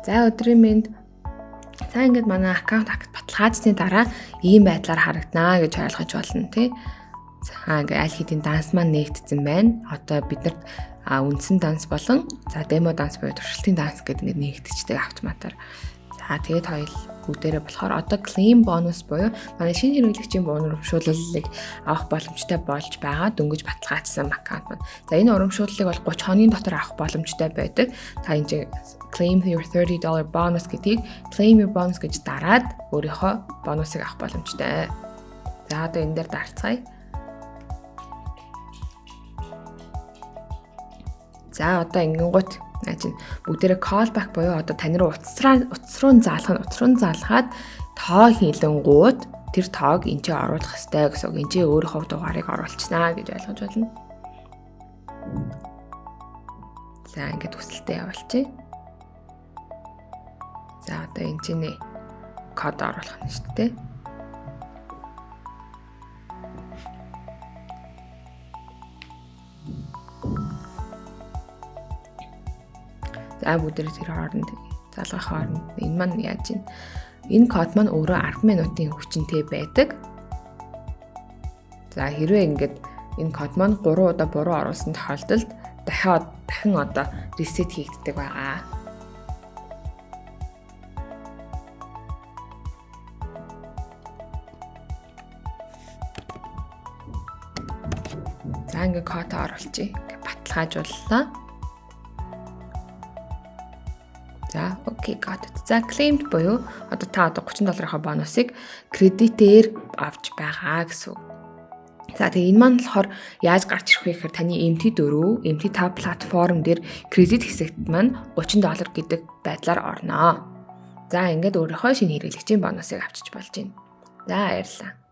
За өдрийн мэнд. За ингээд манай аккаунт баталгаажсны дараа ийм байдлаар харагдана гэж ойлгож болно тий. За ингээд аль хэдийн данс маань нээгдсэн байна. Одоо биднэрт үндсэн данс болон за демо данс буюу туршилтын данс гэдэг ингээд нээгдчихдэг автоматар. За тэгээд хоёул бүгдээрээ болохоор одоо claim bonus буюу манай шинэ хэрэглэгчийн урамшууллыг авах боломжтой болж байгаа дөнгөж баталгаажсан аккаунт маань. За энэ урамшууллыг бол 30 хоногийн дотор авах боломжтой байдаг. Та энэ claim your $30 bonus гэдгийг claim your bonus гэж дараад өөрийнхөө бонусыг авах боломжтой. За одоо энэ дээр дарцгаая. За одоо ингэнгუთ чинь бүгдээрээ callback буюу одоо тань руу утас руу заалхаад тоо хийлэнгууд тэр тоог энд чинь оруулах хэрэгтэй гэсэн үг. Энд чинь өөрийнхөө дугаарыг оруулчихнаа гэж ойлгож байна. За ингээд хүсэлтэд явуулчих. За одоо энэ чинь код оруулах нь шүү дээ. За бүгдээ тэр хооронд залгах хооронд энэ маань яаж ийн энэ код маань өөрөө 10 минутын хүчинтэй байдаг. За хэрвээ ингээд энэ код маань 3 удаа буруу оруулсан тохиолдолд дахин одоо reset хийгддэг байгаа. За ингээд код оруулчих. Баталгаажууллаа. За окей got it. За claimed буюу одоо та одоо $30-ийнхаа бонусыг кредитээр авч байгаа гэсэн үг. За тэгээ энэ маань болохоор яаж гарч ирэх вэ гэхээр таны MT4, MT5 платформ дээр кредит хэсэгт маань $30 гэдэг байдлаар орно. За ингээд өөрийнхөө шинэ хэрэглэгчийн бонусыг авчиж болж байна. За баярлалаа.